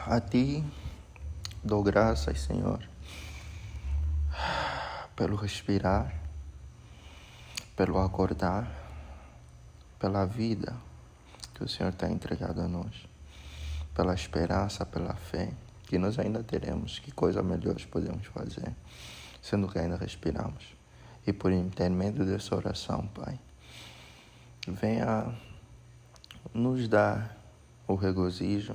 A ti dou graças, Senhor, pelo respirar, pelo acordar, pela vida que o Senhor tem entregado a nós, pela esperança, pela fé que nós ainda teremos, que coisa melhor podemos fazer, sendo que ainda respiramos. E por intermédio dessa oração, Pai, venha nos dar o regozijo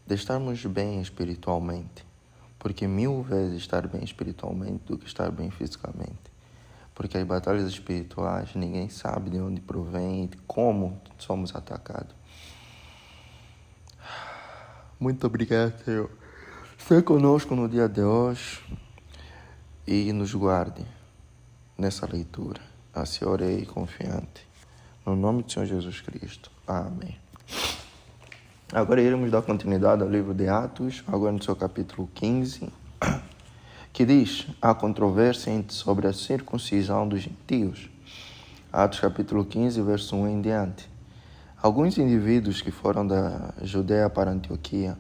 de estarmos bem espiritualmente, porque 1000 vezes estar bem espiritualmente do que estar bem fisicamente. Porque as batalhas espirituais ninguém sabe de onde provém e de como somos atacados. Muito obrigado, Senhor. Seja conosco no dia de hoje e nos guarde nessa leitura. Assim orei confiante. No nome do Senhor Jesus Cristo. Amém. Agora iremos dar continuidade ao livro de Atos, agora no seu capítulo 15, que diz: há controvérsia sobre a circuncisão dos gentios. Atos capítulo 15, verso 1 em diante. Alguns indivíduos que foram da Judeia para Antioquia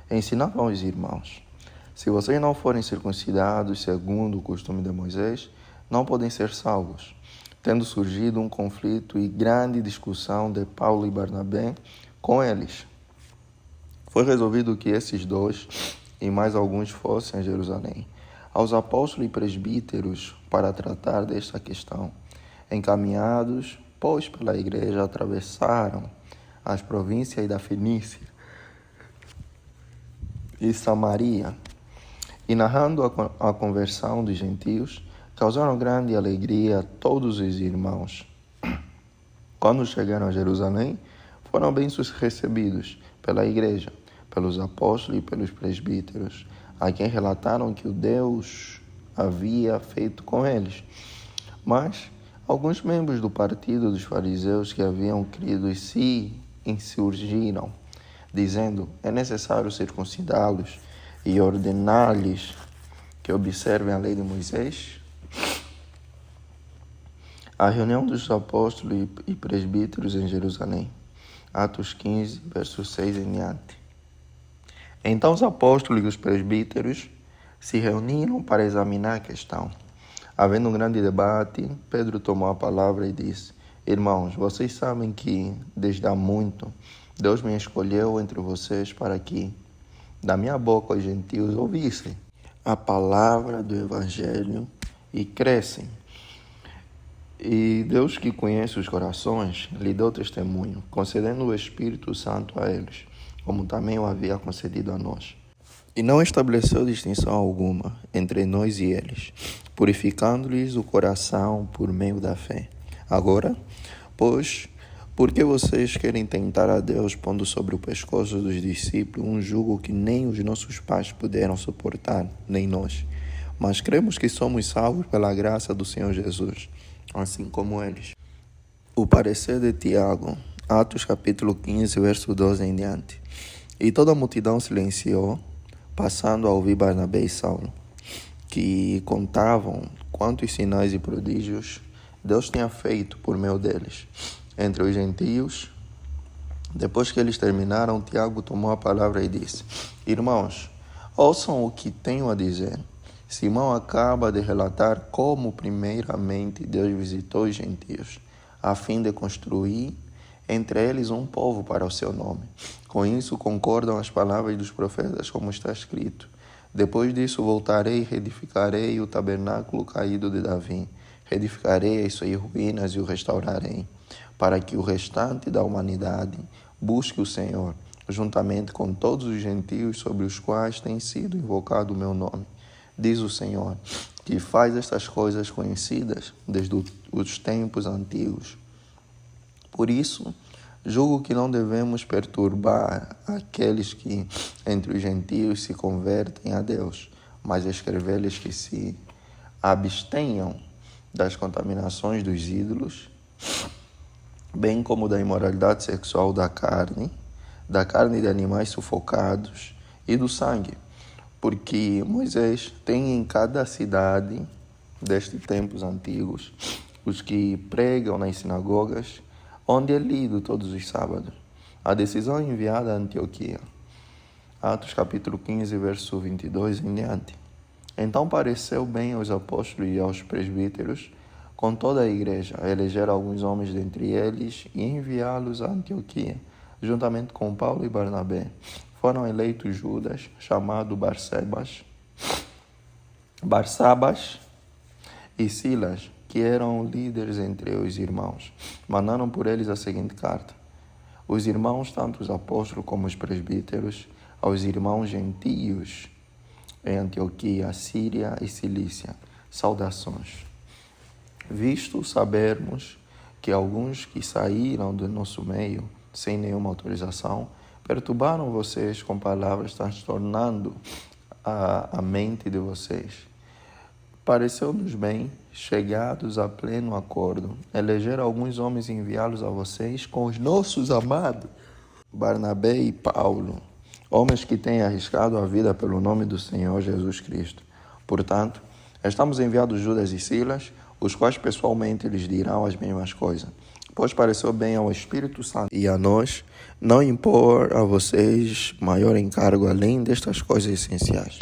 ensinavam aos irmãos: se vocês não forem circuncidados segundo o costume de Moisés, não podem ser salvos. Tendo surgido um conflito e grande discussão de Paulo e Barnabé com eles, foi resolvido que esses dois e mais alguns fossem a Jerusalém, aos apóstolos e presbíteros, para tratar desta questão. Encaminhados, pois, pela igreja, atravessaram as províncias da Fenícia e Samaria, e narrando a conversão dos gentios, causaram grande alegria a todos os irmãos. Quando chegaram a Jerusalém, foram bem recebidos pela igreja, pelos apóstolos e pelos presbíteros, a quem relataram que o Deus havia feito com eles. Mas alguns membros do partido dos fariseus que haviam crido se insurgiram, dizendo: é necessário circuncidá-los e ordenar-lhes que observem a lei de Moisés. A reunião dos apóstolos e presbíteros em Jerusalém. Atos 15, verso 6 em diante. Então os apóstolos e os presbíteros se reuniram para examinar a questão. Havendo um grande debate, Pedro tomou a palavra e disse: irmãos, vocês sabem que, desde há muito, Deus me escolheu entre vocês para que, da minha boca, os gentios ouvissem a palavra do Evangelho e crescem. E Deus, que conhece os corações, lhe deu testemunho, concedendo o Espírito Santo a eles, como também o havia concedido a nós. E não estabeleceu distinção alguma entre nós e eles, purificando-lhes o coração por meio da fé. Agora, pois, por que vocês querem tentar a Deus pondo sobre o pescoço dos discípulos um jugo que nem os nossos pais puderam suportar, nem nós? Mas cremos que somos salvos pela graça do Senhor Jesus, assim como eles. O parecer de Tiago, Atos capítulo 15, verso 12 em diante. E toda a multidão silenciou, passando a ouvir Barnabé e Saulo, que contavam quantos sinais e prodígios Deus tinha feito por meio deles entre os gentios. Depois que eles terminaram, Tiago tomou a palavra e disse: irmãos, ouçam o que tenho a dizer. Simão acaba de relatar como primeiramente Deus visitou os gentios, a fim de construir entre eles um povo para o seu nome. Com isso concordam as palavras dos profetas, como está escrito: depois disso voltarei e reedificarei o tabernáculo caído de Davi. Reedificarei as suas ruínas e o restaurarei, para que o restante da humanidade busque o Senhor, juntamente com todos os gentios sobre os quais tem sido invocado o meu nome. Diz o Senhor, que faz estas coisas conhecidas desde os tempos antigos. Por isso, julgo que não devemos perturbar aqueles que entre os gentios se convertem a Deus, mas escrever-lhes que se abstenham das contaminações dos ídolos, bem como da imoralidade sexual da carne de animais sufocados e do sangue, porque Moisés tem em cada cidade destes tempos antigos os que pregam nas sinagogas, onde é lido todos os sábados. A decisão enviada a Antioquia. Atos capítulo 15, verso 22 em diante. Então pareceu bem aos apóstolos e aos presbíteros, com toda a igreja, eleger alguns homens dentre eles e enviá-los a Antioquia, juntamente com Paulo e Barnabé. Foram eleitos Judas, chamado Barsabas e Silas, que eram líderes entre os irmãos. Mandaram por eles a seguinte carta: os irmãos, tanto os apóstolos como os presbíteros, aos irmãos gentios em Antioquia, Síria e Cilícia, saudações. Visto sabermos que alguns que saíram do nosso meio, sem nenhuma autorização, perturbaram vocês com palavras, transtornando a mente de vocês. Pareceu-nos bem, chegados a pleno acordo, eleger alguns homens e enviá-los a vocês com os nossos amados Barnabé e Paulo, homens que têm arriscado a vida pelo nome do Senhor Jesus Cristo. Portanto, estamos enviados Judas e Silas, os quais pessoalmente lhes dirão as mesmas coisas, pois pareceu bem ao Espírito Santo e a nós não impor a vocês maior encargo além destas coisas essenciais,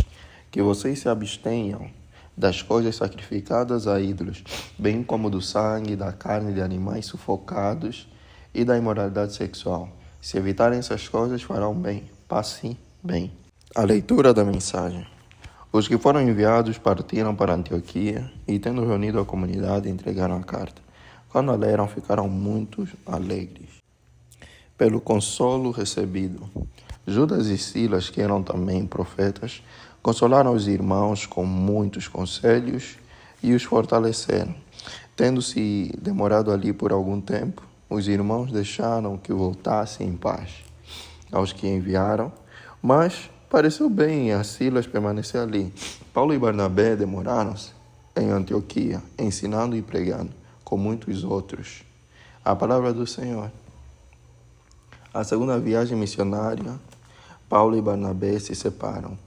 que vocês se abstenham das coisas sacrificadas a ídolos, bem como do sangue, da carne de animais sufocados e da imoralidade sexual. Se evitarem essas coisas, farão bem. Passe bem. A leitura da mensagem. Os que foram enviados partiram para Antioquia e, tendo reunido a comunidade, entregaram a carta. Quando a leram, ficaram muito alegres pelo consolo recebido. Judas e Silas, que eram também profetas, consolaram os irmãos com muitos conselhos e os fortaleceram. Tendo-se demorado ali por algum tempo, os irmãos deixaram que voltassem em paz aos que enviaram, mas pareceu bem a Silas permanecer ali. Paulo e Barnabé demoraram-se em Antioquia, ensinando e pregando, com muitos outros, a palavra do Senhor. A segunda viagem missionária, Paulo e Barnabé se separam.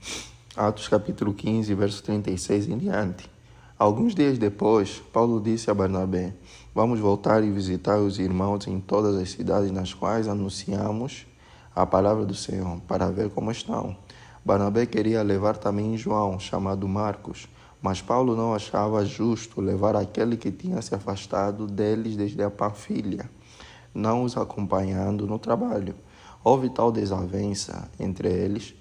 Atos capítulo 15, verso 36 em diante. Alguns dias depois, Paulo disse a Barnabé: vamos voltar e visitar os irmãos em todas as cidades nas quais anunciamos a palavra do Senhor, para ver como estão. Barnabé queria levar também João, chamado Marcos, mas Paulo não achava justo levar aquele que tinha se afastado deles desde a Panfilha, não os acompanhando no trabalho. Houve tal desavença entre eles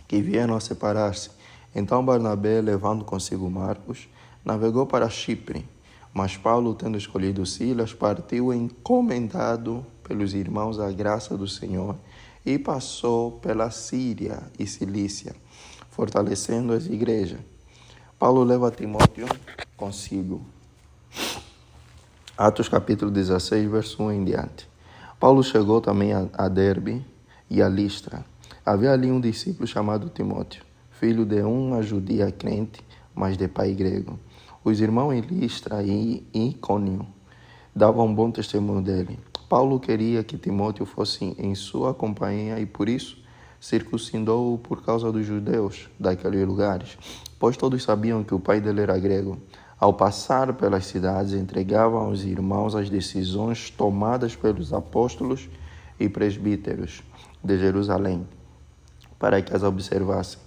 que vieram a separar-se. Então Barnabé, levando consigo Marcos, navegou para Chipre, mas Paulo, tendo escolhido Silas, partiu encomendado pelos irmãos à graça do Senhor e passou pela Síria e Cilícia, fortalecendo as igrejas. Paulo leva Timóteo consigo. Atos capítulo 16, verso 1 em diante. Paulo chegou também a Derbe e a Listra. Havia ali um discípulo chamado Timóteo, filho de uma judia crente, mas de pai grego. Os irmãos em Listra e Icônio davam bom testemunho dele. Paulo queria que Timóteo fosse em sua companhia e, por isso, circuncidou-o por causa dos judeus daqueles lugares, pois todos sabiam que o pai dele era grego. Ao passar pelas cidades, entregava aos irmãos as decisões tomadas pelos apóstolos e presbíteros de Jerusalém, para que as observassem.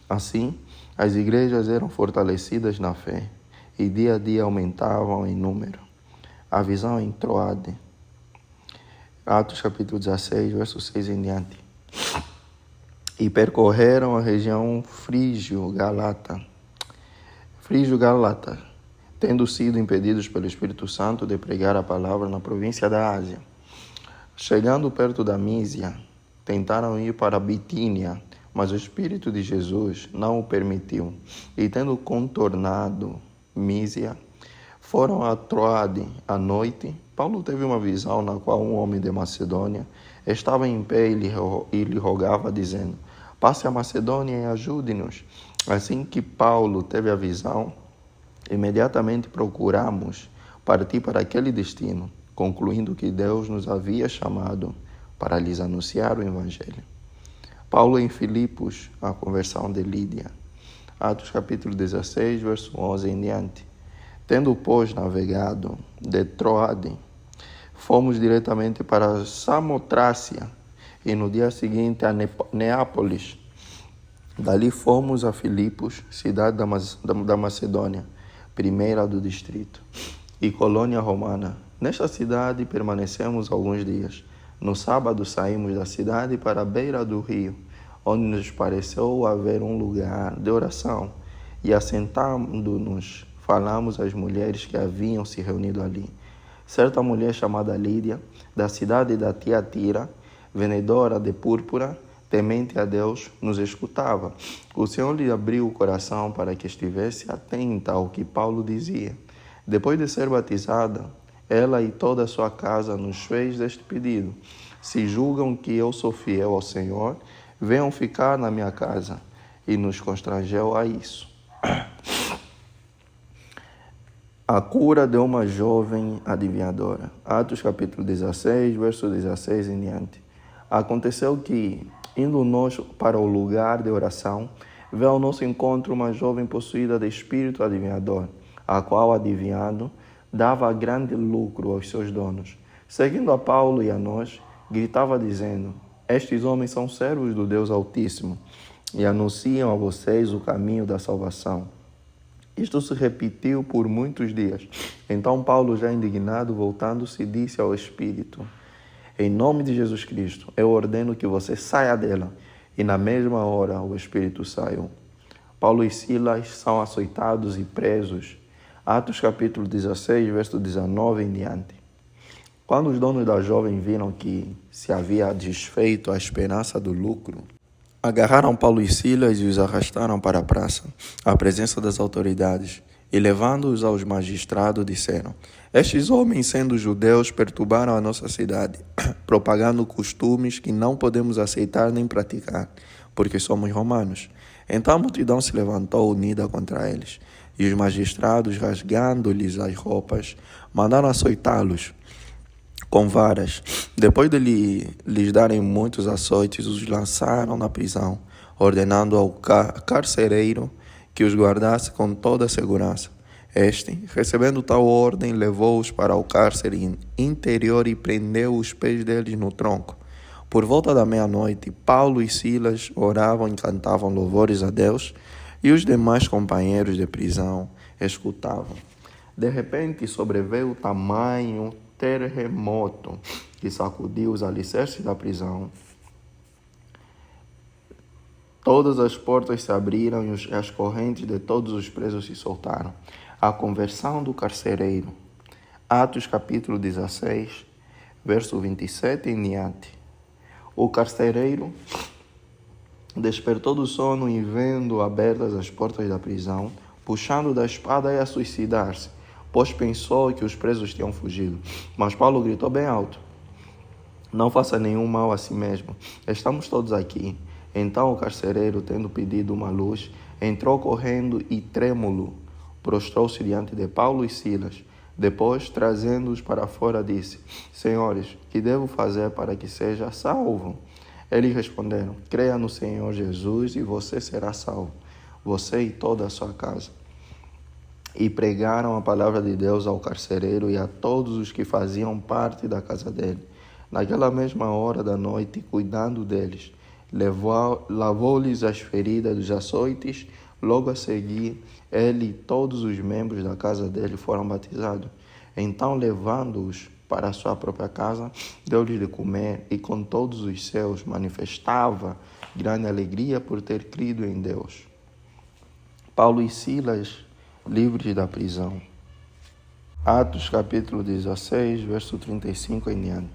Assim, as igrejas eram fortalecidas na fé e dia a dia aumentavam em número. A visão em Troade. Atos capítulo 16, verso 6 em diante. E percorreram a região Frígio-Galata, tendo sido impedidos pelo Espírito Santo de pregar a palavra na província da Ásia. Chegando perto da Mísia, tentaram ir para Bitínia, mas o Espírito de Jesus não o permitiu. E tendo contornado Mísia, foram a Troade à noite. Paulo teve uma visão na qual um homem de Macedônia estava em pé e lhe rogava, dizendo: passe a Macedônia e ajude-nos. Assim que Paulo teve a visão, imediatamente procuramos partir para aquele destino, concluindo que Deus nos havia chamado para lhes anunciar o Evangelho. Paulo em Filipos, a conversão de Lídia. Atos capítulo 16, verso 11 em diante. Tendo, pois, navegado de Troade, fomos diretamente para Samotrácia e no dia seguinte a Neápolis. Dali fomos a Filipos, cidade da Macedônia, primeira do distrito, e colônia romana. Nesta cidade permanecemos alguns dias. No sábado saímos da cidade para a beira do rio, onde nos pareceu haver um lugar de oração, e assentando-nos, falamos às mulheres que haviam se reunido ali. Certa mulher chamada Lídia, da cidade da Tiatira, vendedora de púrpura, temente a Deus, nos escutava. O Senhor lhe abriu o coração para que estivesse atenta ao que Paulo dizia. Depois de ser batizada, ela e toda a sua casa nos fez este pedido: se julgam que eu sou fiel ao Senhor, venham ficar na minha casa. E nos constrangeu a isso. A cura de uma jovem adivinhadora. Atos capítulo 16, verso 16 em diante. Aconteceu que, indo nós para o lugar de oração, veio ao nosso encontro uma jovem possuída de espírito adivinhador, a qual, adivinhando, dava grande lucro aos seus donos. Seguindo a Paulo e a nós, gritava dizendo: estes homens são servos do Deus Altíssimo e anunciam a vocês o caminho da salvação. Isto se repetiu por muitos dias. Então Paulo, já indignado, voltando-se, disse ao Espírito: em nome de Jesus Cristo, eu ordeno que você saia dela. E na mesma hora o Espírito saiu. Paulo e Silas são açoitados e presos. Atos capítulo 16, verso 19 em diante. Quando os donos da jovem viram que se havia desfeito a esperança do lucro, agarraram Paulo e Silas e os arrastaram para a praça, à presença das autoridades, e levando-os aos magistrados, disseram: estes homens, sendo judeus, perturbaram a nossa cidade, propagando costumes que não podemos aceitar nem praticar, porque somos romanos. Então a multidão se levantou unida contra eles, e os magistrados, rasgando-lhes as roupas, mandaram açoitá-los com varas. Depois de lhes darem muitos açoites, os lançaram na prisão, ordenando ao carcereiro que os guardasse com toda a segurança. Este, recebendo tal ordem, levou-os para o cárcere interior e prendeu os pés deles no tronco. Por volta da meia-noite, Paulo e Silas oravam e cantavam louvores a Deus, e os demais companheiros de prisão escutavam. De repente sobreveio tamanho terremoto que sacudiu os alicerces da prisão. Todas as portas se abriram e as correntes de todos os presos se soltaram. A conversão do carcereiro. Atos capítulo 16, verso 27 em diante. O carcereiro despertou do sono e, vendo abertas as portas da prisão, puxando da espada, ia suicidar-se, pois pensou que os presos tinham fugido. Mas Paulo gritou bem alto: não faça nenhum mal a si mesmo, estamos todos aqui. Então o carcereiro, tendo pedido uma luz, entrou correndo e, trêmulo, prostrou-se diante de Paulo e Silas. Depois, trazendo-os para fora, disse: senhores, que devo fazer para que seja salvo? Eles responderam: creia no Senhor Jesus e você será salvo, você e toda a sua casa. E pregaram a palavra de Deus ao carcereiro e a todos os que faziam parte da casa dele. Naquela mesma hora da noite, cuidando deles, lavou-lhes as feridas dos açoites. Logo a seguir, ele e todos os membros da casa dele foram batizados. Então, levando-os para a sua própria casa, deu-lhes de comer, e com todos os seus manifestava grande alegria por ter crido em Deus. Paulo e Silas, livres da prisão. Atos capítulo 16, verso 35 em diante.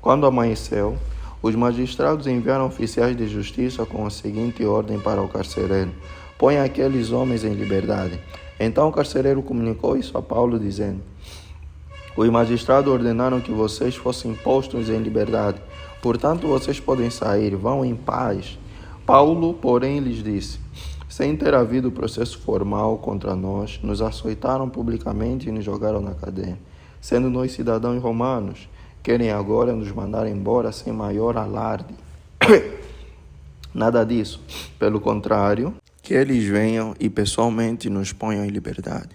Quando amanheceu, os magistrados enviaram oficiais de justiça com a seguinte ordem para o carcereiro: põe aqueles homens em liberdade. Então o carcereiro comunicou isso a Paulo, dizendo: os magistrados ordenaram que vocês fossem postos em liberdade, portanto vocês podem sair, vão em paz. Paulo, porém, lhes disse: sem ter havido processo formal contra nós, nos açoitaram publicamente e nos jogaram na cadeia. Sendo nós cidadãos romanos, querem agora nos mandar embora sem maior alarde. Nada disso. Pelo contrário, que eles venham e pessoalmente nos ponham em liberdade.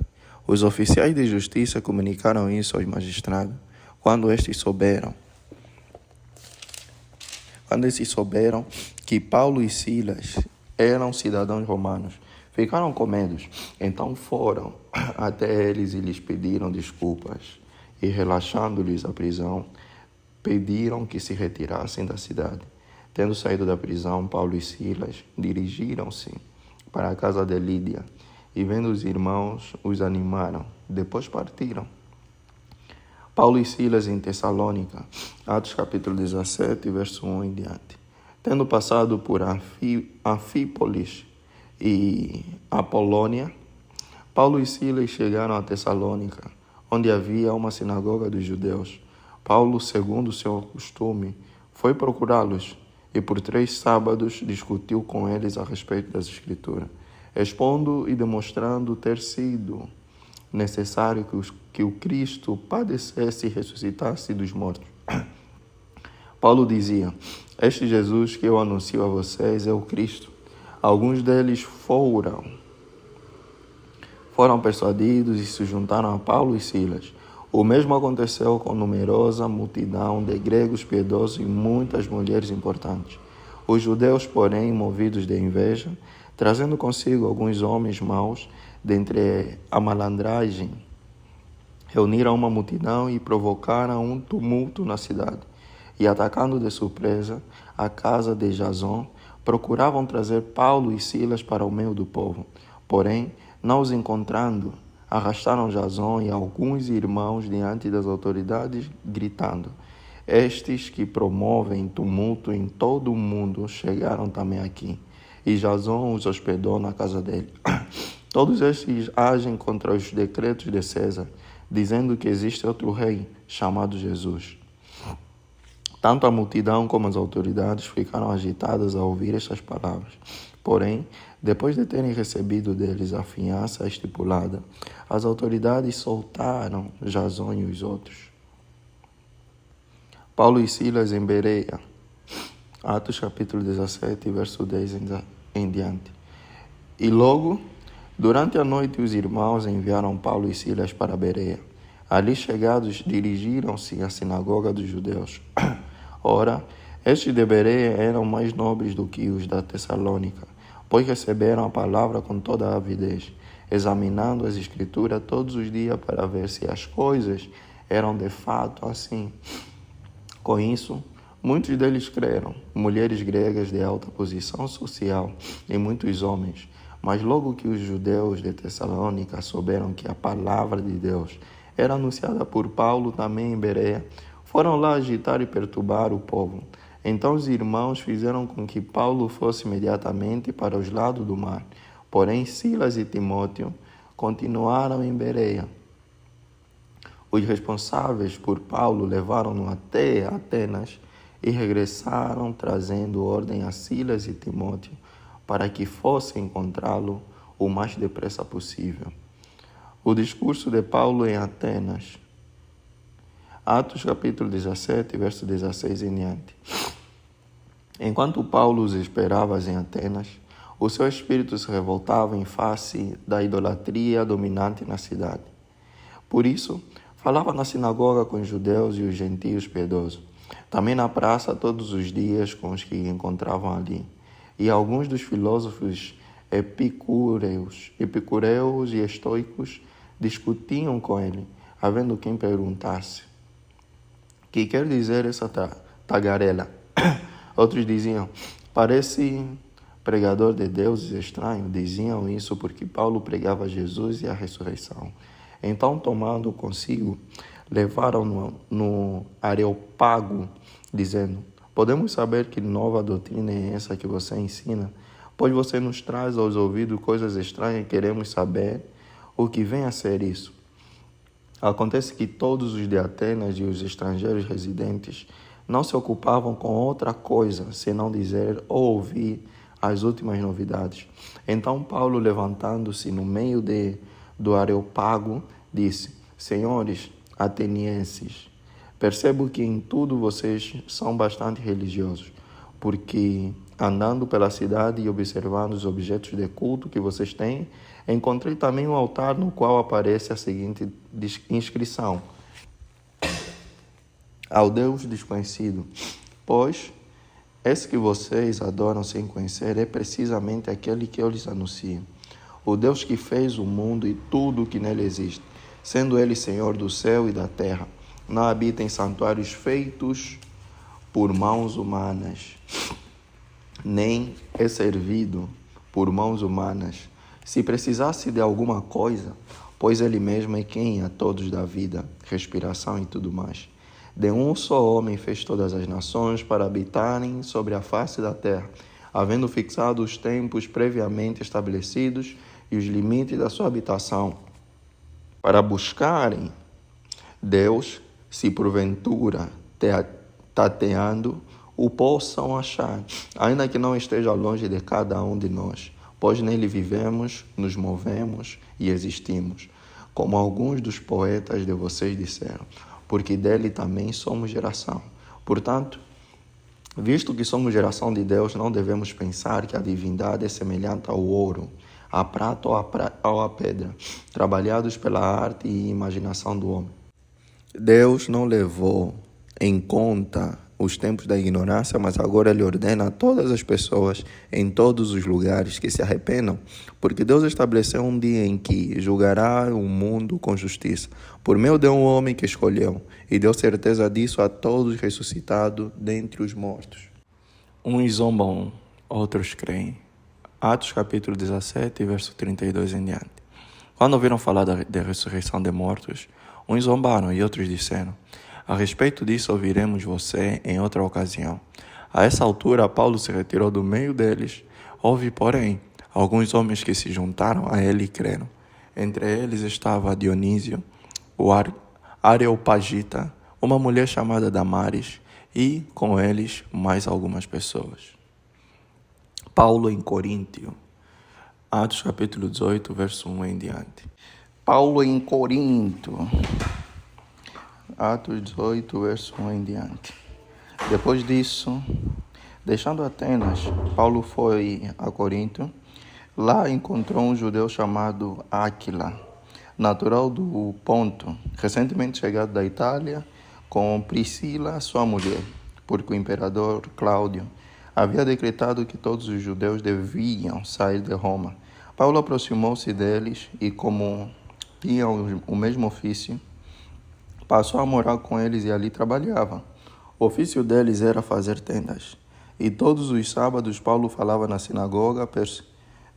Os oficiais de justiça comunicaram isso aos magistrados. Quando estes souberam, quando eles souberam que Paulo e Silas eram cidadãos romanos, ficaram com medo. Então foram até eles e lhes pediram desculpas. E relaxando-lhes a prisão, pediram que se retirassem da cidade. Tendo saído da prisão, Paulo e Silas dirigiram-se para a casa de Lídia e, vendo os irmãos, os animaram. Depois partiram. Paulo e Silas em Tessalônica, Atos capítulo 17, verso 1 em diante. Tendo passado por Anfípolis e Apolônia, Paulo e Silas chegaram a Tessalônica, onde havia uma sinagoga dos judeus. Paulo, segundo o seu costume, foi procurá-los e por 3 sábados discutiu com eles a respeito das Escrituras, expondo e demonstrando ter sido necessário que o Cristo padecesse e ressuscitasse dos mortos. Paulo dizia: este Jesus que eu anuncio a vocês é o Cristo. Alguns deles foram persuadidos e se juntaram a Paulo e Silas. O mesmo aconteceu com numerosa multidão de gregos piedosos e muitas mulheres importantes. Os judeus, porém, movidos de inveja, trazendo consigo alguns homens maus, dentre a malandragem, reuniram uma multidão e provocaram um tumulto na cidade. E atacando de surpresa a casa de Jasón, procuravam trazer Paulo e Silas para o meio do povo. Porém, não os encontrando, arrastaram Jasón e alguns irmãos diante das autoridades, gritando: estes que promovem tumulto em todo o mundo chegaram também aqui. E Jasón os hospedou na casa dele. Todos estes agem contra os decretos de César, dizendo que existe outro rei, chamado Jesus. Tanto a multidão como as autoridades ficaram agitadas ao ouvir estas palavras. Porém, depois de terem recebido deles a fiança estipulada, as autoridades soltaram Jasón e os outros. Paulo e Silas em Bereia, Atos capítulo 17, verso 10 em diante. E logo, durante a noite, os irmãos enviaram Paulo e Silas para Bereia. Ali chegados, dirigiram-se à sinagoga dos judeus. Ora, estes de Bereia eram mais nobres do que os da Tessalônica, pois receberam a palavra com toda a avidez, examinando as Escrituras todos os dias para ver se as coisas eram de fato assim. Com isso, muitos deles creram, mulheres gregas de alta posição social e muitos homens. Mas logo que os judeus de Tessalônica souberam que a palavra de Deus era anunciada por Paulo também em Bereia, foram lá agitar e perturbar o povo. Então os irmãos fizeram com que Paulo fosse imediatamente para os lados do mar. Porém, Silas e Timóteo continuaram em Bereia. Os responsáveis por Paulo levaram-no até Atenas e regressaram trazendo ordem a Silas e Timóteo para que fossem encontrá-lo o mais depressa possível. O discurso de Paulo em Atenas. Atos capítulo 17, verso 16 em diante. Enquanto Paulo os esperava em Atenas, o seu espírito se revoltava em face da idolatria dominante na cidade. Por isso, falava na sinagoga com os judeus e os gentios piedosos, também na praça todos os dias com os que encontravam ali. E alguns dos filósofos epicureus e estoicos discutiam com ele, havendo quem perguntasse: que quer dizer essa tagarela? Outros diziam: parece pregador de deuses estranho. Diziam isso porque Paulo pregava Jesus e a ressurreição. Então, tomando consigo, levaram-no no Areópago, dizendo: podemos saber que nova doutrina é essa que você ensina? Pois você nos traz aos ouvidos coisas estranhas e queremos saber o que vem a ser isso. Acontece que todos os de Atenas e os estrangeiros residentes não se ocupavam com outra coisa, senão dizer ou ouvir as últimas novidades. Então Paulo, levantando-se no meio do Areópago, disse: senhores atenienses, percebo que em tudo vocês são bastante religiosos, porque andando pela cidade e observando os objetos de culto que vocês têm, encontrei também um altar no qual aparece a seguinte inscrição: ao Deus desconhecido. Pois Esse que vocês adoram sem conhecer é precisamente aquele que eu lhes anuncio. O Deus que fez o mundo e tudo o que nele existe, sendo ele Senhor do céu e da terra, não habita em santuários feitos por mãos humanas, nem é servido por mãos humanas. Se precisasse de alguma coisa, pois ele mesmo é quem a todos dá vida, respiração e tudo mais. De um só homem fez todas as nações para habitarem sobre a face da terra, havendo fixado os tempos previamente estabelecidos e os limites da sua habitação, para buscarem Deus, se porventura tateando, o possam achar, ainda que não esteja longe de cada um de nós, pois nele vivemos, nos movemos e existimos, como alguns dos poetas de vocês disseram, porque dele também somos geração. Portanto, visto que somos geração de Deus, não devemos pensar que a divindade é semelhante ao ouro, à prata ou à pedra, trabalhados pela arte e imaginação do homem. Deus não levou em conta os tempos da ignorância, mas agora Ele ordena a todas as pessoas em todos os lugares que se arrependam, porque Deus estabeleceu um dia em que julgará o mundo com justiça, por meio de um homem que escolheu, e deu certeza disso a todos ressuscitados dentre os mortos. Uns zombam, outros creem. Atos capítulo 17, verso 32 em diante. Quando ouviram falar da ressurreição de mortos, uns zombaram e outros disseram: a respeito disso ouviremos você em outra ocasião. A essa altura, Paulo se retirou do meio deles. Houve, porém, alguns homens que se juntaram a ele e creram. Entre eles estava Dionísio, o Areopagita, uma mulher chamada Damaris, e, com eles, mais algumas pessoas. Paulo em Coríntio. Atos capítulo 18, verso 1 em diante. Paulo em Corinto. Atos 18, verso 1 em diante. Depois disso, deixando Atenas, Paulo foi a Corinto. Lá encontrou um judeu chamado Áquila, natural do Ponto, recentemente chegado da Itália, com Priscila, sua mulher, porque o imperador Cláudio havia decretado que todos os judeus deviam sair de Roma. Paulo aproximou-se deles e, como tinham o mesmo ofício, passou a morar com eles e ali trabalhava. O ofício deles era fazer tendas. E todos os sábados Paulo falava na sinagoga,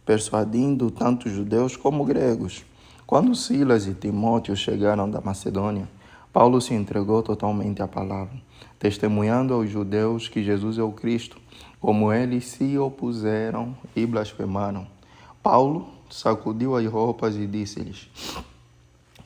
persuadindo tanto judeus como gregos. Quando Silas e Timóteo chegaram da Macedônia, Paulo se entregou totalmente à palavra, testemunhando aos judeus que Jesus é o Cristo, como eles se opuseram e blasfemaram. Paulo sacudiu as roupas e disse-lhes: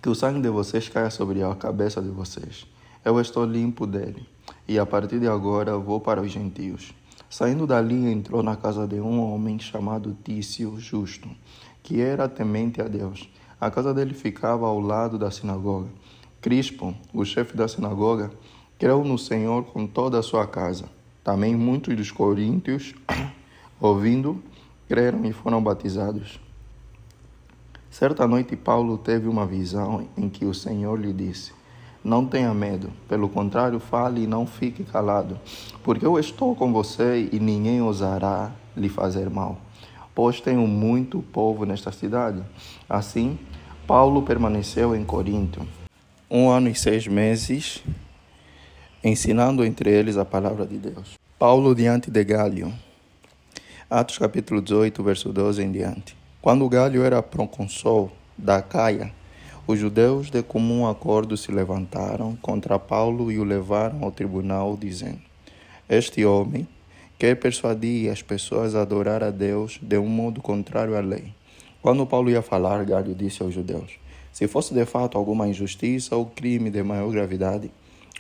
que o sangue de vocês caia sobre a cabeça de vocês. Eu estou limpo dele, e a partir de agora vou para os gentios. Saindo dali, entrou na casa de um homem chamado Tício Justo, que era temente a Deus. A casa dele ficava ao lado da sinagoga. Crispo, o chefe da sinagoga, creu no Senhor com toda a sua casa. Também muitos dos coríntios, ouvindo, creram e foram batizados. Certa noite, Paulo teve uma visão em que o Senhor lhe disse: não tenha medo, pelo contrário, fale e não fique calado, porque eu estou com você e ninguém ousará lhe fazer mal, pois tenho muito povo nesta cidade. Assim, Paulo permaneceu em Corinto 1 ano e 6 meses, ensinando entre eles a palavra de Deus. Paulo diante de Gálio. Atos capítulo 18, verso 12 em diante. Quando Gálio era procônsul da Acaia, os judeus de comum acordo se levantaram contra Paulo e o levaram ao tribunal, dizendo: este homem quer persuadir as pessoas a adorar a Deus de um modo contrário à lei. Quando Paulo ia falar, Gálio disse aos judeus: se fosse de fato alguma injustiça ou crime de maior gravidade,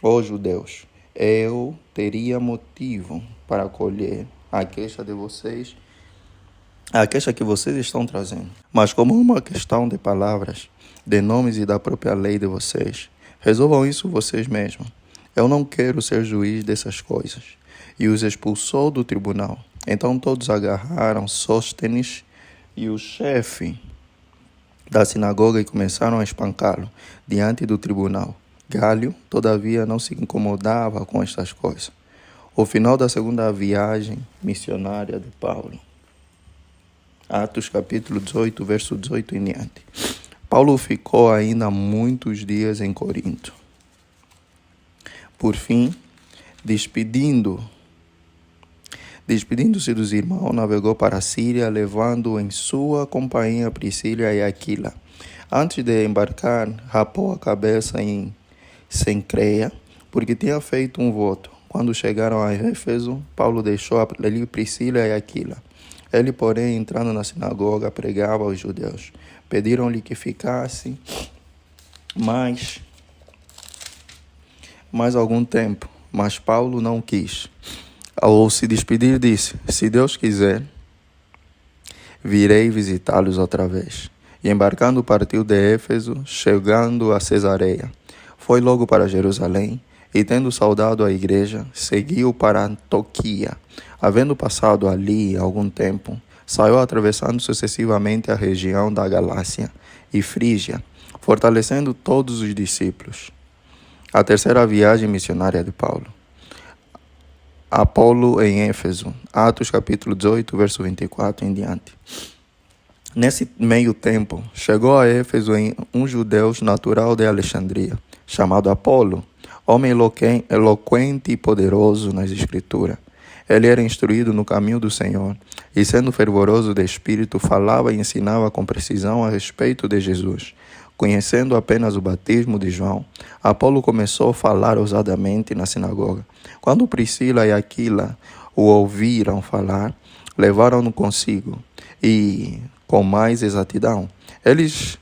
ó judeus, eu teria motivo para acolher a queixa de vocês, a queixa que vocês estão trazendo. Mas como é uma questão de palavras, de nomes e da própria lei de vocês, resolvam isso vocês mesmos. Eu não quero ser juiz dessas coisas. E os expulsou do tribunal. Então todos agarraram Sóstenes e o chefe da sinagoga e começaram a espancá-lo diante do tribunal. Gálio, todavia, não se incomodava com estas coisas. O final da segunda viagem missionária de Paulo. Atos capítulo 18, verso 18 em diante. Paulo ficou ainda muitos dias em Corinto. Por fim, despedindo-se dos irmãos, navegou para a Síria, levando em sua companhia Priscila e Aquila. Antes de embarcar, rapou a cabeça em Cencreia, porque tinha feito um voto. Quando chegaram a Éfeso, Paulo deixou ali Priscila e Aquila. Ele, porém, entrando na sinagoga, pregava aos judeus. Pediram-lhe que ficasse mais algum tempo, mas Paulo não quis. Ao se despedir, disse: se Deus quiser, virei visitá-los outra vez. E embarcando, partiu de Éfeso, chegando a Cesareia. Foi logo para Jerusalém, e tendo saudado a igreja, seguiu para Antioquia. Havendo passado ali algum tempo, saiu atravessando sucessivamente a região da Galácia e Frígia, fortalecendo todos os discípulos. A terceira viagem missionária de Paulo. Apolo em Éfeso, Atos capítulo 18, verso 24 em diante. Nesse meio tempo, chegou a Éfeso um judeu natural de Alexandria, chamado Apolo, homem eloquente e poderoso nas Escrituras. Ele era instruído no caminho do Senhor, e sendo fervoroso de espírito, falava e ensinava com precisão a respeito de Jesus. Conhecendo apenas o batismo de João, Apolo começou a falar ousadamente na sinagoga. Quando Priscila e Aquila o ouviram falar, levaram-no consigo, e, com mais exatidão, eles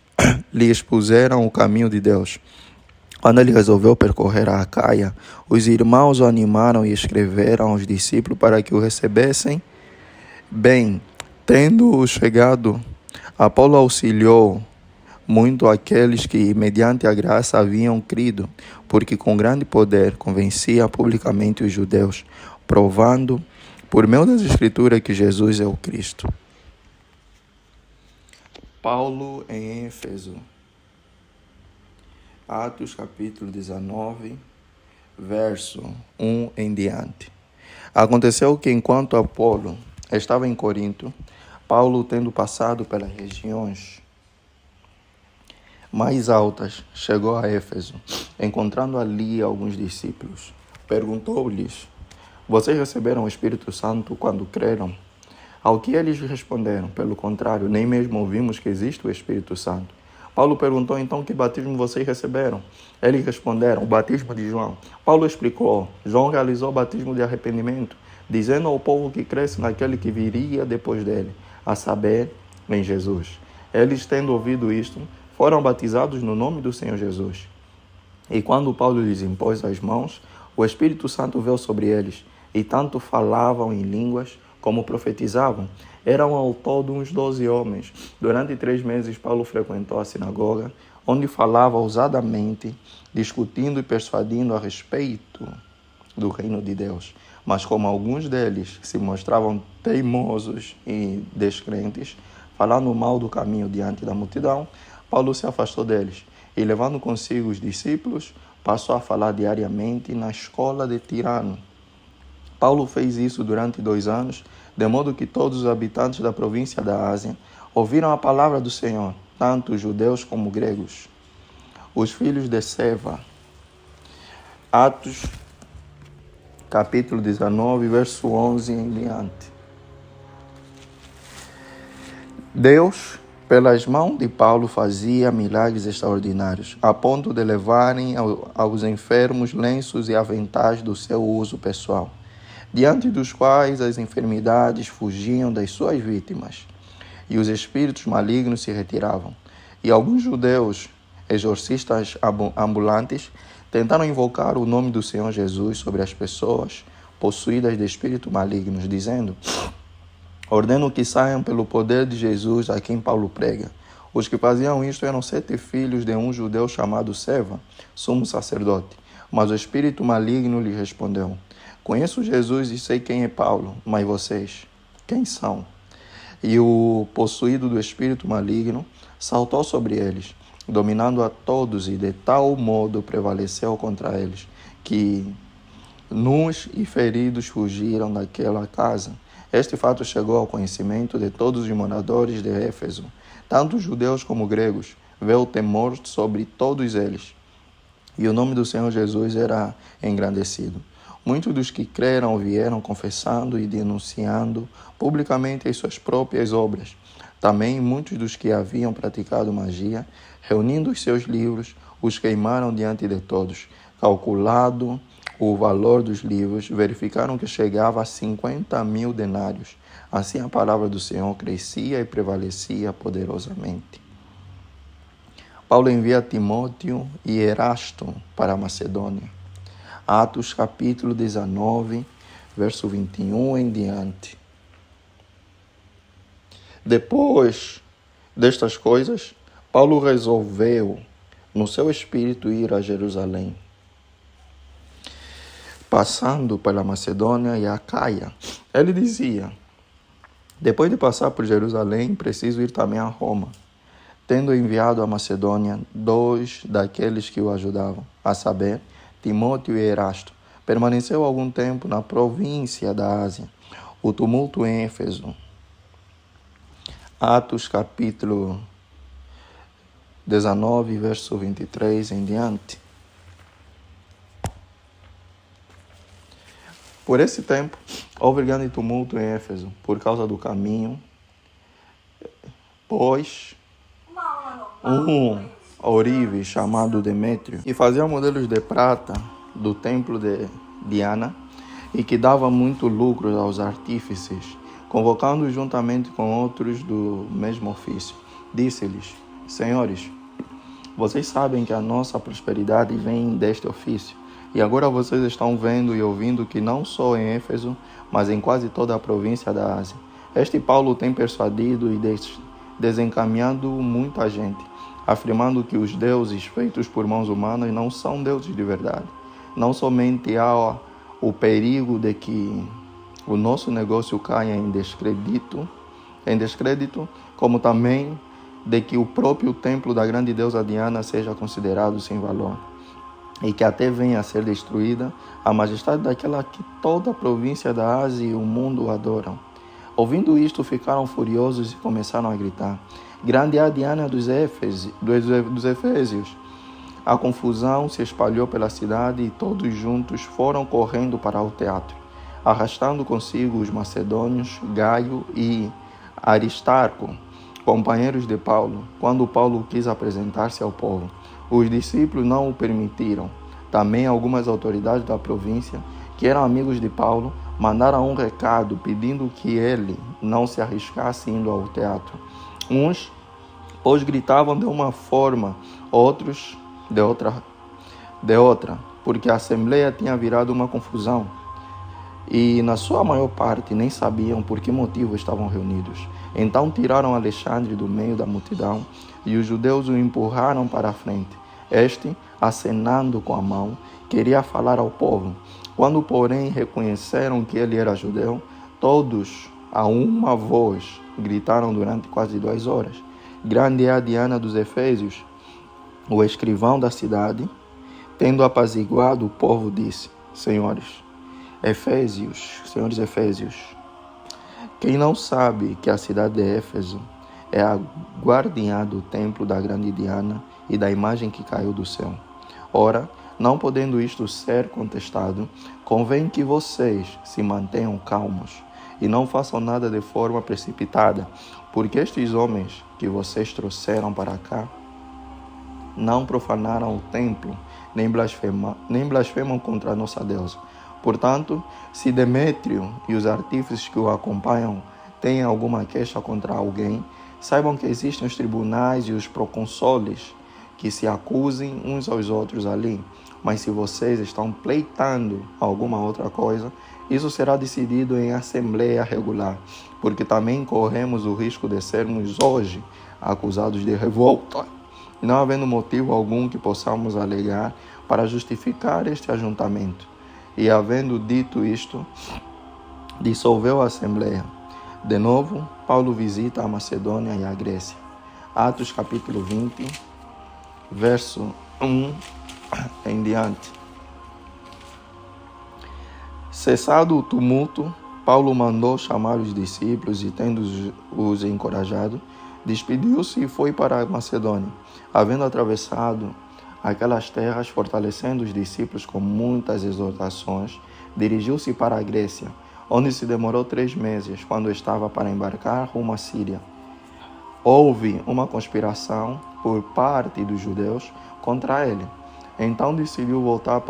lhe expuseram o caminho de Deus. Quando ele resolveu percorrer a Acaia, os irmãos o animaram e escreveram aos discípulos para que o recebessem bem. Tendo chegado, Apolo auxiliou muito aqueles que, mediante a graça, haviam crido, porque com grande poder convencia publicamente os judeus, provando, por meio das Escrituras, que Jesus é o Cristo. Paulo em Éfeso. Atos capítulo 19, verso 1 em diante. Aconteceu que enquanto Apolo estava em Corinto, Paulo, tendo passado pelas regiões mais altas, chegou a Éfeso. Encontrando ali alguns discípulos, perguntou-lhes: vocês receberam o Espírito Santo quando creram? Ao que eles responderam: pelo contrário, nem mesmo ouvimos que existe o Espírito Santo. Paulo perguntou então: que batismo vocês receberam? Eles responderam: o batismo de João. Paulo explicou: João realizou o batismo de arrependimento, dizendo ao povo que cresce naquele que viria depois dele, a saber, em Jesus. Eles, tendo ouvido isto, foram batizados no nome do Senhor Jesus. E quando Paulo lhes impôs as mãos, o Espírito Santo veio sobre eles, e tanto falavam em línguas como profetizavam. Eram ao todo uns 12 homens. Durante 3 meses, Paulo frequentou a sinagoga, onde falava ousadamente, discutindo e persuadindo a respeito do reino de Deus. Mas como alguns deles se mostravam teimosos e descrentes, falando mal do caminho diante da multidão, Paulo se afastou deles e, levando consigo os discípulos, passou a falar diariamente na escola de Tirano. Paulo fez isso durante 2 anos, de modo que todos os habitantes da província da Ásia ouviram a palavra do Senhor, tanto judeus como gregos. Os filhos de Seva. Atos, capítulo 19, verso 11 em diante. Deus, pelas mãos de Paulo, fazia milagres extraordinários, a ponto de levarem aos enfermos lenços e aventais do seu uso pessoal, diante dos quais as enfermidades fugiam das suas vítimas, e os espíritos malignos se retiravam. E alguns judeus, exorcistas ambulantes, tentaram invocar o nome do Senhor Jesus sobre as pessoas possuídas de espíritos malignos, dizendo: ordeno que saiam pelo poder de Jesus a quem Paulo prega. Os que faziam isto eram 7 filhos de um judeu chamado Seva, sumo sacerdote. Mas o espírito maligno lhe respondeu: conheço Jesus e sei quem é Paulo, mas vocês, quem são? E o possuído do espírito maligno saltou sobre eles, dominando a todos, e de tal modo prevaleceu contra eles, que nus e feridos fugiram daquela casa. Este fato chegou ao conhecimento de todos os moradores de Éfeso, tanto judeus como gregos. Veio o temor sobre todos eles, e o nome do Senhor Jesus era engrandecido. Muitos dos que creram vieram confessando e denunciando publicamente as suas próprias obras. Também muitos dos que haviam praticado magia, reunindo os seus livros, os queimaram diante de todos. Calculado o valor dos livros, verificaram que chegava a 50.000 denários. Assim a palavra do Senhor crescia e prevalecia poderosamente. Paulo envia Timóteo e Erasto para a Macedônia. Atos capítulo 19, verso 21 em diante. Depois destas coisas, Paulo resolveu no seu espírito ir a Jerusalém, passando pela Macedônia e a Acaia. Ele dizia: depois de passar por Jerusalém, preciso ir também a Roma. Tendo enviado à Macedônia 2 daqueles que o ajudavam, a saber, Timóteo e Erasto, permaneceu algum tempo na província da Ásia. O tumulto em Éfeso. Atos capítulo 19, verso 23 em diante. Por esse tempo, houve grande tumulto em Éfeso, por causa do caminho, pois um ourive chamado Demétrio, que fazia modelos de prata do templo de Diana e que dava muito lucro aos artífices, convocando juntamente com outros do mesmo ofício, disse-lhes: Senhores, vocês sabem que a nossa prosperidade vem deste ofício, e agora vocês estão vendo e ouvindo que não só em Éfeso, mas em quase toda a província da Ásia, este Paulo tem persuadido e desencaminhado muita gente, afirmando que os deuses feitos por mãos humanas não são deuses de verdade. Não somente há o perigo de que o nosso negócio caia em descrédito, como também de que o próprio templo da grande deusa Diana seja considerado sem valor, e que até venha a ser destruída a majestade daquela que toda a província da Ásia e o mundo adoram. Ouvindo isto, ficaram furiosos e começaram a gritar: grande é a Diana dos Efésios. A confusão se espalhou pela cidade e todos juntos foram correndo para o teatro, arrastando consigo os macedônios, Gaio e Aristarco, companheiros de Paulo. Quando Paulo quis apresentar-se ao povo, os discípulos não o permitiram. Também algumas autoridades da província, que eram amigos de Paulo, mandaram um recado pedindo que ele não se arriscasse indo ao teatro. Uns, pois, gritavam de uma forma, outros de outra, porque a assembleia tinha virado uma confusão. E, na sua maior parte, nem sabiam por que motivo estavam reunidos. Então tiraram Alexandre do meio da multidão e os judeus o empurraram para a frente. Este, acenando com a mão, queria falar ao povo. Quando, porém, reconheceram que ele era judeu, todos, a uma voz, gritaram durante quase 2 horas: grande é a Diana dos Efésios. O escrivão da cidade, tendo apaziguado o povo, disse: senhores Efésios, quem não sabe que a cidade de Éfeso é a guardiã do templo da grande Diana e da imagem que caiu do céu? Ora, não podendo isto ser contestado, convém que vocês se mantenham calmos e não façam nada de forma precipitada, porque estes homens que vocês trouxeram para cá não profanaram o templo, nem blasfemam contra a nossa deusa. Portanto, se Demétrio e os artífices que o acompanham têm alguma queixa contra alguém, saibam que existem os tribunais e os procônsules que se acusem uns aos outros ali. Mas se vocês estão pleitando alguma outra coisa, isso será decidido em assembleia regular, porque também corremos o risco de sermos hoje acusados de revolta, não havendo motivo algum que possamos alegar para justificar este ajuntamento. E havendo dito isto, dissolveu a assembleia. De novo, Paulo visita a Macedônia e a Grécia. Atos capítulo 20, verso 1 em diante. Cessado o tumulto, Paulo mandou chamar os discípulos e, tendo-os encorajado, despediu-se e foi para a Macedônia. Havendo atravessado aquelas terras, fortalecendo os discípulos com muitas exortações, dirigiu-se para a Grécia, onde se demorou 3 meses, quando estava para embarcar rumo à Síria. Houve uma conspiração por parte dos judeus contra ele. Então decidiu voltar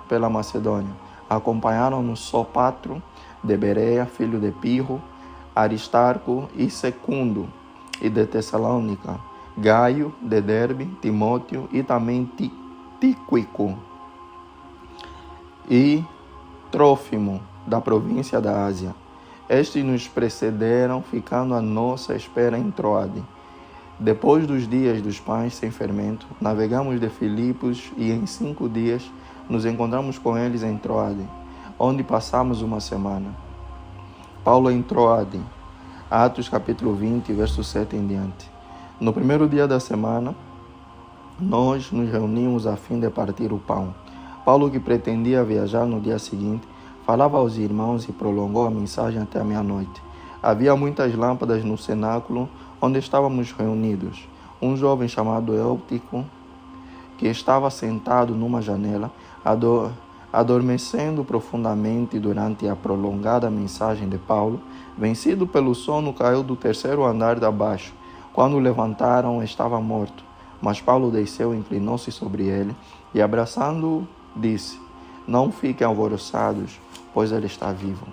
pela Macedônia. Acompanharam-no Sópatro de Bereia, filho de Pirro, Aristarco e Secundo, e de Tessalônica, Gaio de Derbe, Timóteo e também Tíquico e Trófimo, da província da Ásia. Estes nos precederam, ficando à nossa espera em Troade. Depois dos dias dos pães sem fermento, navegamos de Filipos e em 5 dias nos encontramos com eles em Troade, onde passamos uma semana. Paulo em Troade, Atos capítulo 20, verso 7 em diante. No primeiro dia da semana, nós nos reunimos a fim de partir o pão. Paulo, que pretendia viajar no dia seguinte, falava aos irmãos e prolongou a mensagem até a meia-noite. Havia muitas lâmpadas no cenáculo onde estávamos reunidos. Um jovem chamado Eutico, que estava sentado numa janela, adormecendo profundamente durante a prolongada mensagem de Paulo, vencido pelo sono, caiu do 3º andar de abaixo. Quando o levantaram, estava morto. Mas Paulo desceu, inclinou-se sobre ele e, abraçando-o, disse: "Não fiquem alvoroçados, pois ele está vivo."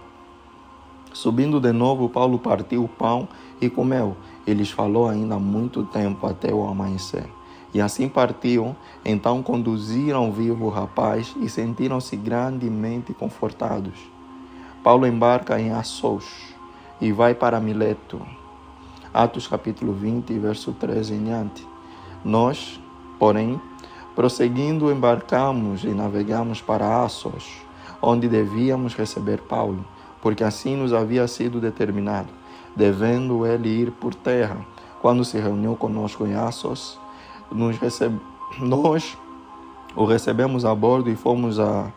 Subindo de novo, Paulo partiu o pão e comeu. E lhes falou ainda muito tempo até o amanhecer. E assim partiu. Então conduziram vivo o rapaz e sentiram-se grandemente confortados. Paulo embarca em Assos e vai para Mileto. Atos capítulo 20, verso 13 em diante. Nós, porém, prosseguindo, embarcamos e navegamos para Assos, onde devíamos receber Paulo, porque assim nos havia sido determinado, devendo ele ir por terra. Quando se reuniu conosco em Assos, nós o recebemos a bordo e fomos a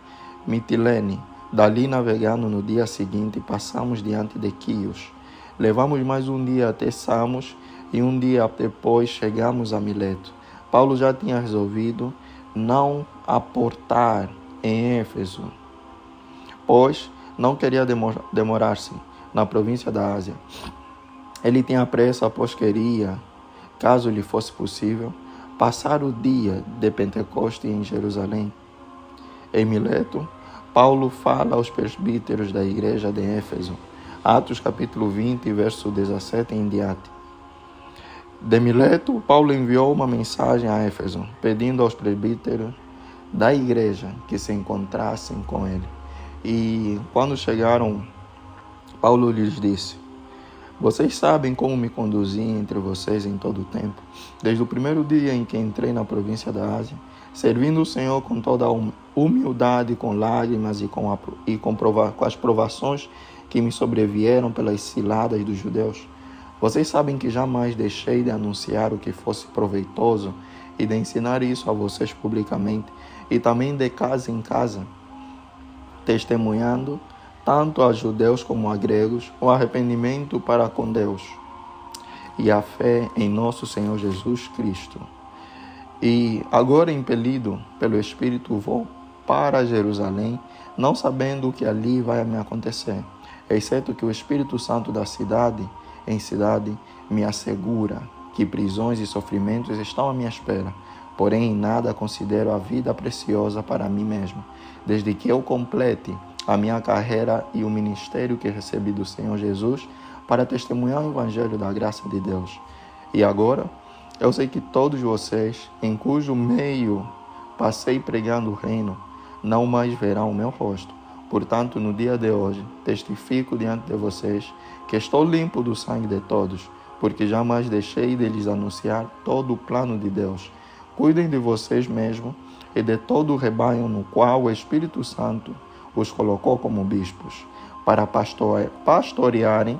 Mitilene. Dali, navegando no dia seguinte, passamos diante de Quios. Levamos mais um dia até Samos e um dia depois chegamos a Mileto. Paulo já tinha resolvido não aportar em Éfeso, pois não queria demorar-se na província da Ásia. Ele tinha pressa, pois queria, caso lhe fosse possível, passar o dia de Pentecoste em Jerusalém. Em Mileto, Paulo fala aos presbíteros da igreja de Éfeso. Atos capítulo 20, verso 17 em diante. De Mileto, Paulo enviou uma mensagem a Éfeso, pedindo aos presbíteros da igreja que se encontrassem com ele. E quando chegaram, Paulo lhes disse: "Vocês sabem como me conduzi entre vocês em todo o tempo, desde o primeiro dia em que entrei na província da Ásia, servindo o Senhor com toda a humildade, com lágrimas e com as provações que me sobrevieram pelas ciladas dos judeus. Vocês sabem que jamais deixei de anunciar o que fosse proveitoso e de ensinar isso a vocês publicamente, e também de casa em casa, testemunhando tanto a judeus como a gregos o arrependimento para com Deus e a fé em nosso Senhor Jesus Cristo. E agora, impelido pelo Espírito, vou para Jerusalém, não sabendo o que ali vai me acontecer, exceto que o Espírito Santo da cidade em cidade me assegura que prisões e sofrimentos estão à minha espera. Porém, em nada considero a vida preciosa para mim mesmo, desde que eu complete a minha carreira e o ministério que recebi do Senhor Jesus para testemunhar o Evangelho da graça de Deus. E agora, eu sei que todos vocês, em cujo meio passei pregando o reino, não mais verão o meu rosto. Portanto, no dia de hoje, testifico diante de vocês que estou limpo do sangue de todos, porque jamais deixei de lhes anunciar todo o plano de Deus. Cuidem de vocês mesmos e de todo o rebanho no qual o Espírito Santo os colocou como bispos, para pastorearem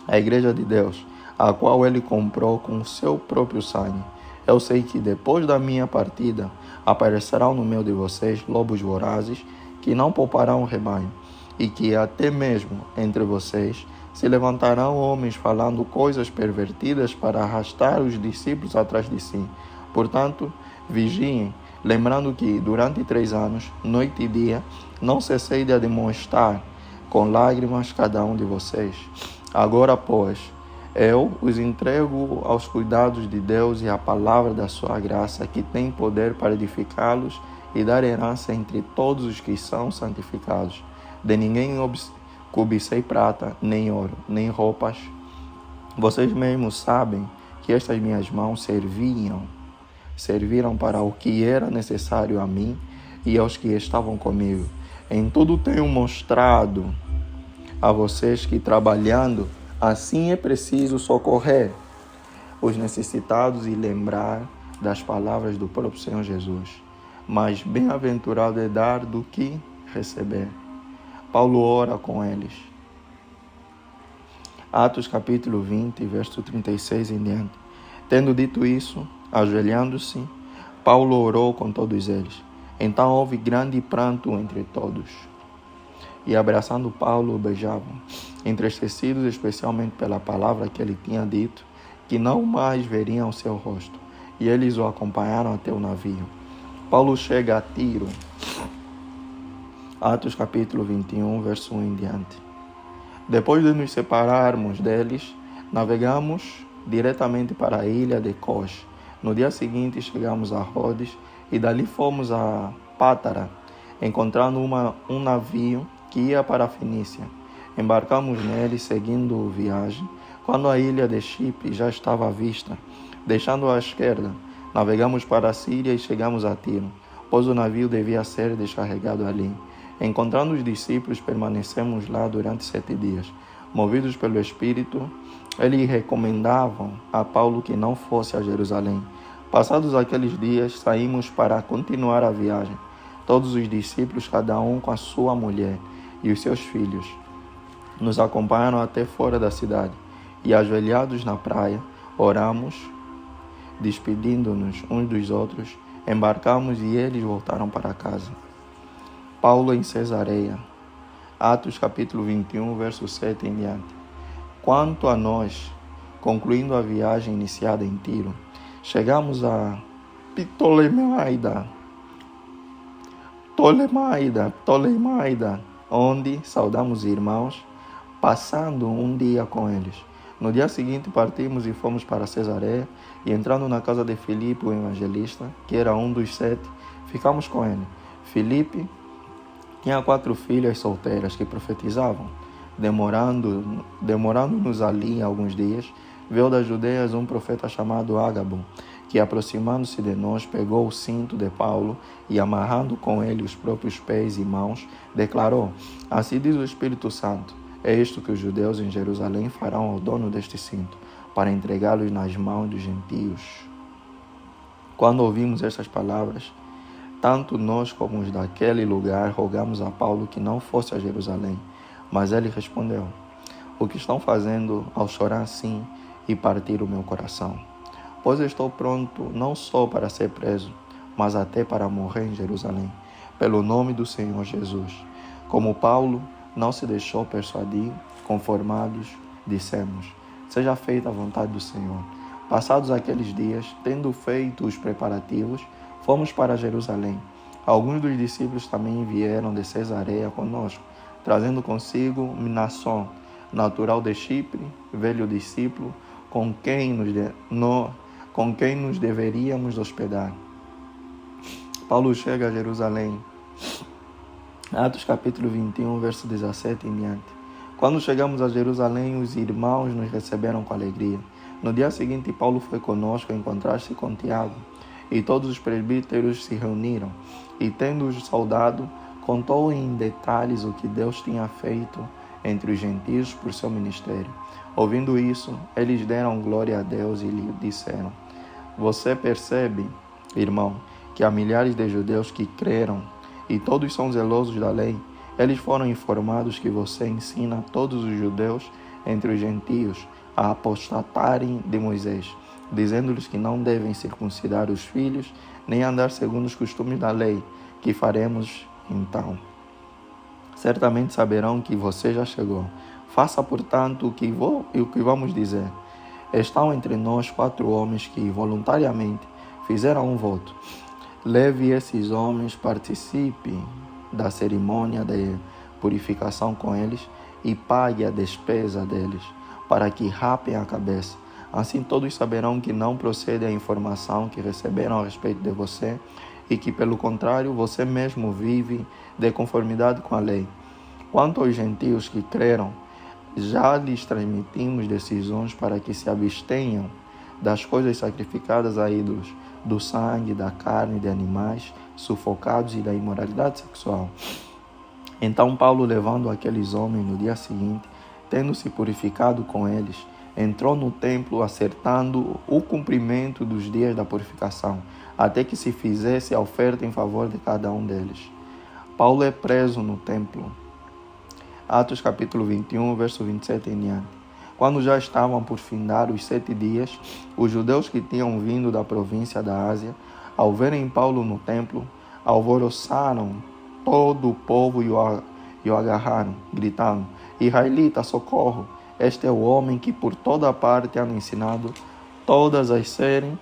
a igreja de Deus, a qual ele comprou com o seu próprio sangue. Eu sei que depois da minha partida aparecerão no meio de vocês lobos vorazes, que não pouparão o rebanho. e que até mesmo entre vocês se levantarão homens falando coisas pervertidas para arrastar os discípulos atrás de si. Portanto, vigiem, lembrando que durante 3 anos, noite e dia, não cessei de demonstrar com lágrimas cada um de vocês. Agora, pois, eu os entrego aos cuidados de Deus e à palavra da sua graça, que tem poder para edificá-los e dar herança entre todos os que são santificados. De ninguém cobicei prata, nem ouro, nem roupas. Vocês mesmos sabem que estas minhas mãos serviram para o que era necessário a mim e aos que estavam comigo. Em tudo tenho mostrado a vocês que, trabalhando, assim é preciso socorrer os necessitados e lembrar das palavras do próprio Senhor Jesus. Mas bem-aventurado é dar do que receber. Paulo ora com eles. Atos capítulo 20, verso 36 em diante. Tendo dito isso, ajoelhando-se, Paulo orou com todos eles. Então houve grande pranto entre todos. E abraçando Paulo, o beijavam, entristecidos especialmente pela palavra que ele tinha dito, que não mais veriam o seu rosto. E eles o acompanharam até o navio. Paulo chega a Tiro. Atos capítulo 21, verso 1 em diante. Depois de nos separarmos deles, navegamos diretamente para a ilha de Cos. No dia seguinte chegamos a Rhodes e dali fomos a Pátara, encontrando um navio que ia para a Fenícia. Embarcamos nele seguindo viagem, quando a ilha de Chipre já estava à vista. Deixando à esquerda, navegamos para a Síria e chegamos a Tiro, pois o navio devia ser descarregado ali. Encontrando os discípulos, permanecemos lá durante 7 dias. Movidos pelo Espírito, eles recomendavam a Paulo que não fosse a Jerusalém. Passados aqueles dias, saímos para continuar a viagem. Todos os discípulos, cada um com a sua mulher e os seus filhos, nos acompanharam até fora da cidade. E ajoelhados na praia, oramos, despedindo-nos uns dos outros, embarcamos e eles voltaram para casa. Paulo em Cesareia. Atos capítulo 21, verso 7 em diante. Quanto a nós, concluindo a viagem iniciada em Tiro, chegamos a Ptolemaida, onde saudamos irmãos, passando um dia com eles. No dia seguinte partimos e fomos para Cesareia, e entrando na casa de Filipe, o evangelista, que era um dos 7, ficamos com ele. Filipe tinha 4 filhas solteiras que profetizavam. Demorando-nos ali alguns dias, veio das Judeias um profeta chamado Ágabo, que, aproximando-se de nós, pegou o cinto de Paulo e, amarrando com ele os próprios pés e mãos, declarou: assim diz o Espírito Santo, é isto que os judeus em Jerusalém farão ao dono deste cinto, para entregá-los nas mãos dos gentios. Quando ouvimos estas palavras, tanto nós como os daquele lugar rogamos a Paulo que não fosse a Jerusalém. Mas ele respondeu: o que estão fazendo ao chorar assim e partir o meu coração? Pois estou pronto não só para ser preso, mas até para morrer em Jerusalém, pelo nome do Senhor Jesus. Como Paulo não se deixou persuadir, conformados, dissemos: seja feita a vontade do Senhor. Passados aqueles dias, tendo feito os preparativos, fomos para Jerusalém. Alguns dos discípulos também vieram de Cesareia conosco, trazendo consigo Mnason, natural de Chipre, velho discípulo, com quem nos deveríamos hospedar. Paulo chega a Jerusalém. Atos capítulo 21, verso 17 em diante. Quando chegamos a Jerusalém, os irmãos nos receberam com alegria. No dia seguinte, Paulo foi conosco a encontrar-se com Tiago, e todos os presbíteros se reuniram, e tendo-os saudado, contou em detalhes o que Deus tinha feito entre os gentios por seu ministério. Ouvindo isso, eles deram glória a Deus e lhe disseram: você percebe, irmão, que há milhares de judeus que creram, e todos são zelosos da lei. Eles foram informados que você ensina todos os judeus entre os gentios a apostatarem de Moisés, dizendo-lhes que não devem circuncidar os filhos, nem andar segundo os costumes da lei. Que faremos então? certamente saberão que você já chegou. Faça, portanto, o que vamos dizer. Estão entre nós 4 homens que voluntariamente fizeram um voto. Leve esses homens, participe da cerimônia de purificação com eles e pague a despesa deles, para que rapem a cabeça. Assim todos saberão que não procede a informação que receberam a respeito de você e que, pelo contrário, você mesmo vive de conformidade com a lei. Quanto aos gentios que creram, já lhes transmitimos decisões para que se abstenham das coisas sacrificadas a ídolos, do sangue, da carne de animais sufocados e da imoralidade sexual. Então Paulo, levando aqueles homens no dia seguinte, tendo se purificado com eles, entrou no templo acertando o cumprimento dos dias da purificação, até que se fizesse a oferta em favor de cada um deles. Paulo é preso no templo. Atos capítulo 21, verso 27 em diante. Quando já estavam por findar os 7 dias, os judeus que tinham vindo da província da Ásia, ao verem Paulo no templo, alvoroçaram todo o povo e o agarraram, gritando: Israelita, socorro! Este é o homem que por toda parte anda ensinado todos a serem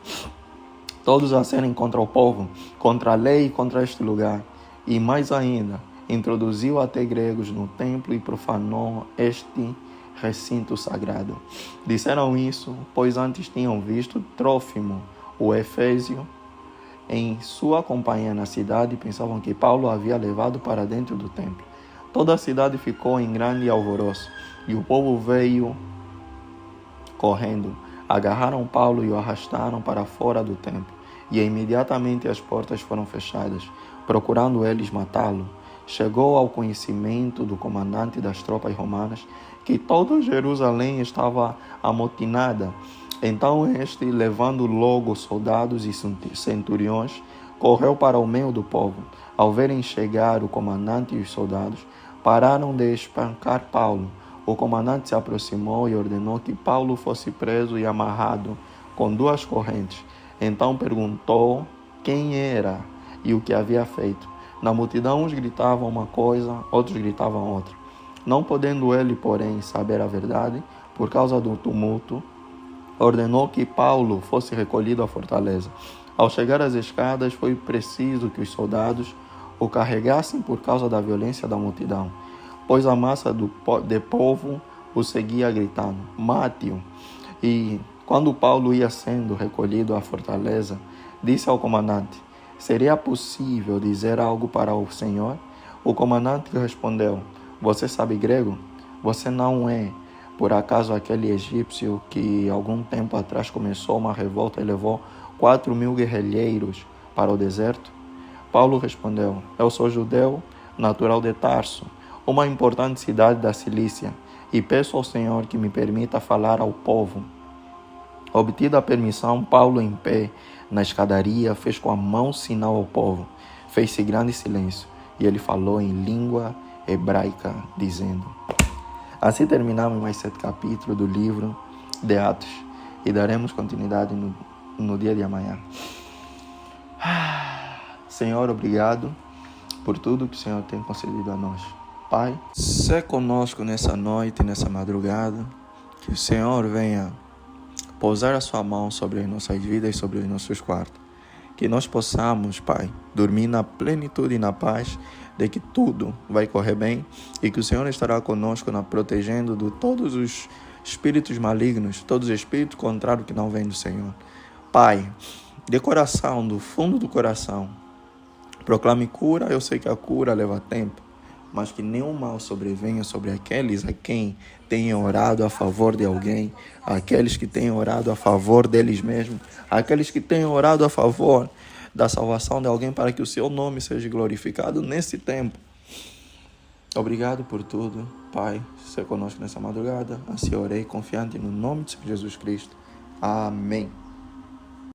contra o povo, contra a lei e contra este lugar. E mais ainda, introduziu até gregos no templo e profanou este recinto sagrado. Disseram isso, pois antes tinham visto Trófimo, o Efésio, em sua companhia na cidade e pensavam que Paulo havia levado para dentro do templo. Toda a cidade ficou em grande alvoroço e o povo veio correndo. Agarraram Paulo e o arrastaram para fora do templo. E imediatamente as portas foram fechadas, procurando eles matá-lo. Chegou ao conhecimento do comandante das tropas romanas que toda Jerusalém estava amotinada. Então este, levando logo soldados e centuriões, correu para o meio do povo. Ao verem chegar o comandante e os soldados, pararam de espancar Paulo. O comandante se aproximou e ordenou que Paulo fosse preso e amarrado com 2 correntes. Então perguntou quem era e o que havia feito. Na multidão uns gritavam uma coisa, outros gritavam outra. Não podendo ele, porém, saber a verdade, por causa do tumulto, ordenou que Paulo fosse recolhido à fortaleza. Ao chegar às escadas, foi preciso que os soldados o carregassem por causa da violência da multidão, pois a massa de povo o seguia gritando: mate-o! E quando Paulo ia sendo recolhido à fortaleza, disse ao comandante: seria possível dizer algo para o Senhor? O comandante respondeu: você sabe grego? Você não é, por acaso, aquele egípcio que algum tempo atrás começou uma revolta e levou 4.000 guerrilheiros para o deserto? Paulo respondeu: eu sou judeu, natural de Tarso, uma importante cidade da Cilícia, e peço ao Senhor que me permita falar ao povo. Obtida a permissão, Paulo, em pé na escadaria, fez com a mão sinal ao povo. Fez-se grande silêncio, e ele falou em língua hebraica, dizendo... Assim terminamos mais 7 capítulos do livro de Atos, e daremos continuidade no dia de amanhã. Senhor, obrigado por tudo que o Senhor tem concedido a nós. Pai, sê conosco nessa noite, nessa madrugada, que o Senhor venha pousar a sua mão sobre as nossas vidas e sobre os nossos quartos. Que nós possamos, Pai, dormir na plenitude e na paz de que tudo vai correr bem e que o Senhor estará conosco protegendo de todos os espíritos malignos, todos os espíritos contrários que não vêm do Senhor. Pai, de coração, do fundo do coração, proclame cura. Eu sei que a cura leva tempo, mas que nenhum mal sobrevenha sobre aqueles a quem tenham orado a favor de alguém, aqueles que tenham orado a favor deles mesmos, aqueles que tenham orado a favor da salvação de alguém, para que o seu nome seja glorificado nesse tempo. Obrigado por tudo, Pai, ser conosco nessa madrugada. Assim orei, confiante no nome de Jesus Cristo. Amém.